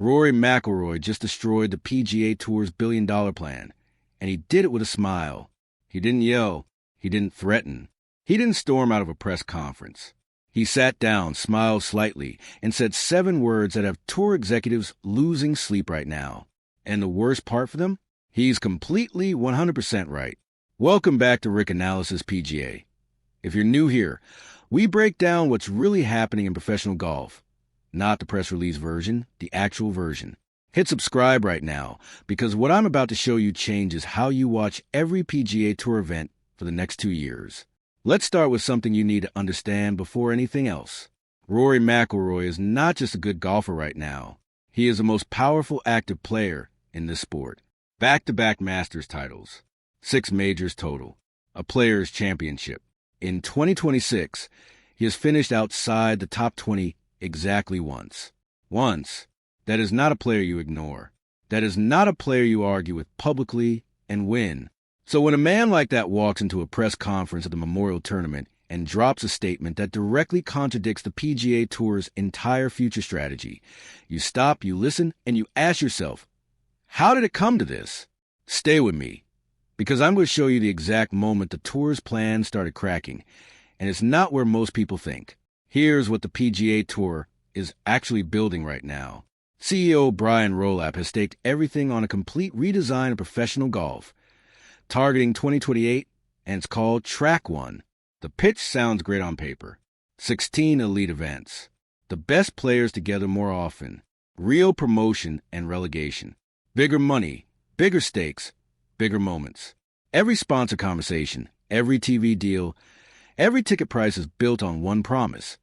Rory McIlroy just destroyed the PGA Tour's billion-dollar plan, and he did it with a smile. He didn't yell. He didn't threaten. He didn't storm out of a press conference. He sat down, smiled slightly, and said 7 words that have tour executives losing sleep right now. And the worst part for them? He's completely 100% right. Welcome back to Analysis PGA. If you're new here, we break down what's really happening in professional golf. Not the press release version, the actual version. Hit subscribe right now, because what I'm about to show you changes how you watch every PGA Tour event for the next 2 years. Let's start with something you need to understand before anything else. Rory McIlroy is not just a good golfer right now. He is the most powerful active player in this sport. Back-to-back Masters titles. 6 majors total. A Players' Championship. In 2026, he has finished outside the top 20 exactly once. Once. That is not a player you ignore. That is not a player you argue with publicly and win. So when a man like that walks into a press conference at the Memorial Tournament and drops a statement that directly contradicts the PGA Tour's entire future strategy, you stop, you listen, and you ask yourself, how did it come to this? Stay with me, because I'm going to show you the exact moment the Tour's plan started cracking, and it's not where most people think. Here's what the PGA Tour is actually building right now. CEO Brian Rolapp has staked everything on a complete redesign of professional golf, targeting 2028, and it's called Track One. The pitch sounds great on paper. 16 elite events. The best players together more often. Real promotion and relegation. Bigger money, bigger stakes, bigger moments. Every sponsor conversation, every TV deal, every ticket price is built on one promise.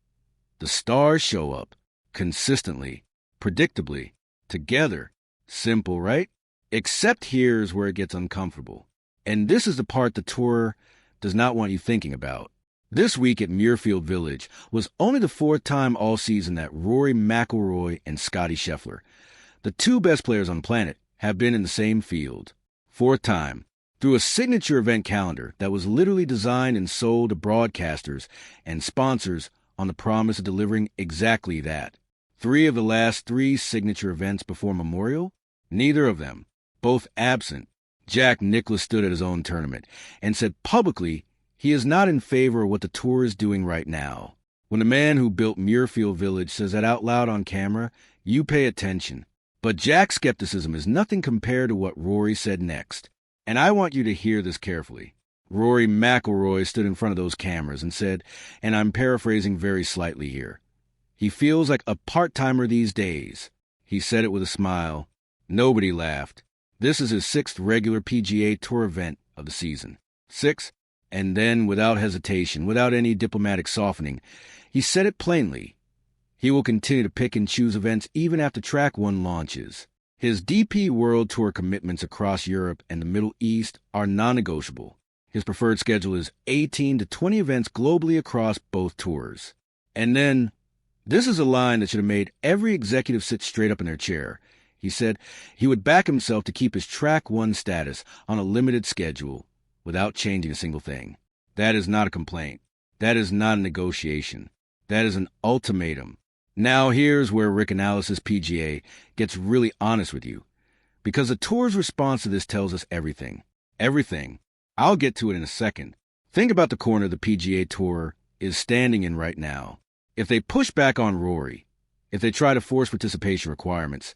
The stars show up, consistently, predictably, together. Simple, right? Except here's where it gets uncomfortable. And this is the part the Tour does not want you thinking about. This week at Muirfield Village was only the 4th time all season that Rory McIlroy and Scottie Scheffler, the 2 best players on the planet, have been in the same field. 4th time, through a signature event calendar that was literally designed and sold to broadcasters and sponsors on the promise of delivering exactly that. 3 of the last 3 signature events before Memorial? Neither of them. Both absent. Jack Nicklaus stood at his own tournament and said publicly he is not in favor of what the Tour is doing right now. When the man who built Muirfield Village says that out loud on camera, you pay attention. But Jack's skepticism is nothing compared to what Rory said next. And I want you to hear this carefully. Rory McIlroy stood in front of those cameras and said, and I'm paraphrasing very slightly here, he feels like a part-timer these days. He said it with a smile. Nobody laughed. This is his 6th regular PGA Tour event of the season. 6, and then, without hesitation, without any diplomatic softening, he said it plainly. He will continue to pick and choose events even after Track One launches. His DP World Tour commitments across Europe and the Middle East are non-negotiable. His preferred schedule is 18 to 20 events globally across both tours. And then, this is a line that should have made every executive sit straight up in their chair. He said he would back himself to keep his Track One status on a limited schedule without changing a single thing. That is not a complaint. That is not a negotiation. That is an ultimatum. Now here's where Analysis PGA gets really honest with you, because the Tour's response to this tells us everything. Everything. I'll get to it in a second. Think about the corner the PGA Tour is standing in right now. If they push back on Rory, if they try to force participation requirements,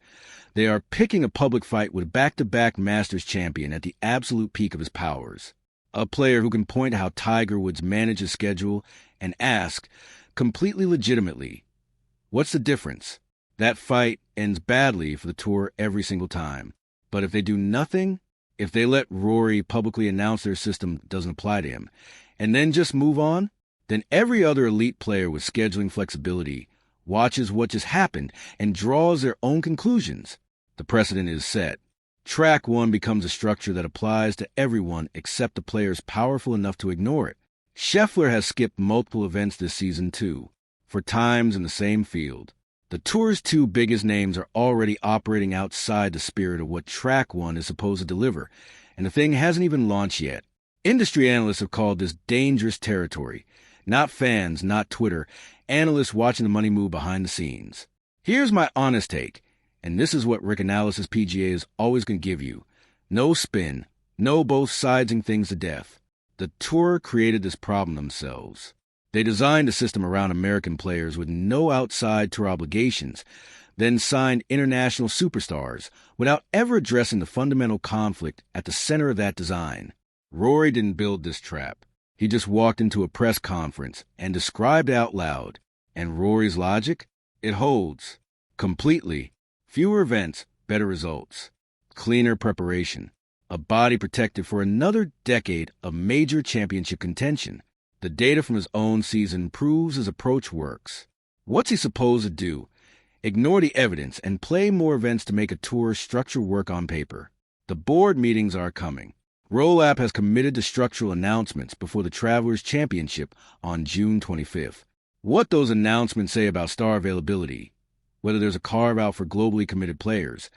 they are picking a public fight with a back-to-back Masters champion at the absolute peak of his powers. A player who can point to how Tiger Woods manage his schedule and ask, completely legitimately, what's the difference? That fight ends badly for the Tour every single time. But if they do nothing, if they let Rory publicly announce their system doesn't apply to him, and then just move on, then every other elite player with scheduling flexibility watches what just happened and draws their own conclusions. The precedent is set. Track One becomes a structure that applies to everyone except the players powerful enough to ignore it. Scheffler has skipped multiple events this season too, for times in the same field. The Tour's 2 biggest names are already operating outside the spirit of what Track One is supposed to deliver, and the thing hasn't even launched yet. Industry analysts have called this dangerous territory. Not fans, not Twitter, analysts watching the money move behind the scenes. Here's my honest take. And this is what Analysis PGA is always going to give you. No spin, no both sidesing things to death. The Tour created this problem themselves. They designed a system around American players with no outside tour obligations, then signed international superstars without ever addressing the fundamental conflict at the center of that design. Rory didn't build this trap. He just walked into a press conference and described out loud. And Rory's logic? It holds. Completely. Fewer events, better results. Cleaner preparation. A body protected for another decade of major championship contention. The data from his own season proves his approach works. What's he supposed to do? Ignore the evidence and play more events to make a tour structure work on paper. The board meetings are coming. Rolapp has committed to structural announcements before the Travelers' Championship on June 25th. What those announcements say about star availability, whether there's a carve-out for globally committed players,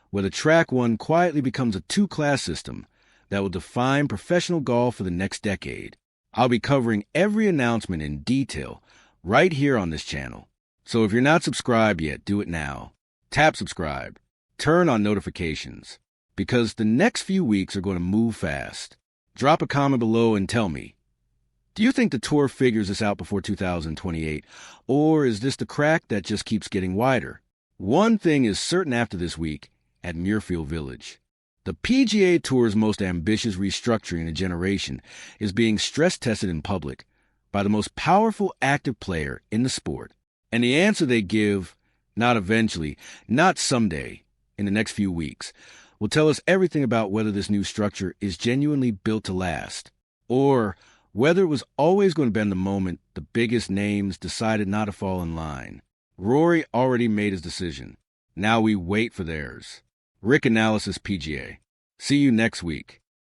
whether Track 1 quietly becomes a two-class system that will define professional golf for the next decade. I'll be covering every announcement in detail right here on this channel. So if you're not subscribed yet, do it now. Tap subscribe. Turn on notifications. Because the next few weeks are going to move fast. Drop a comment below and tell me, do you think the Tour figures this out before 2028? Or is this the crack that just keeps getting wider? One thing is certain after this week at Muirfield Village. The PGA Tour's most ambitious restructuring in a generation is being stress-tested in public by the most powerful active player in the sport. And the answer they give, not eventually, not someday, in the next few weeks, will tell us everything about whether this new structure is genuinely built to last, or whether it was always going to bend the moment the biggest names decided not to fall in line. Rory already made his decision. Now we wait for theirs. Analysis PGA. See you next week.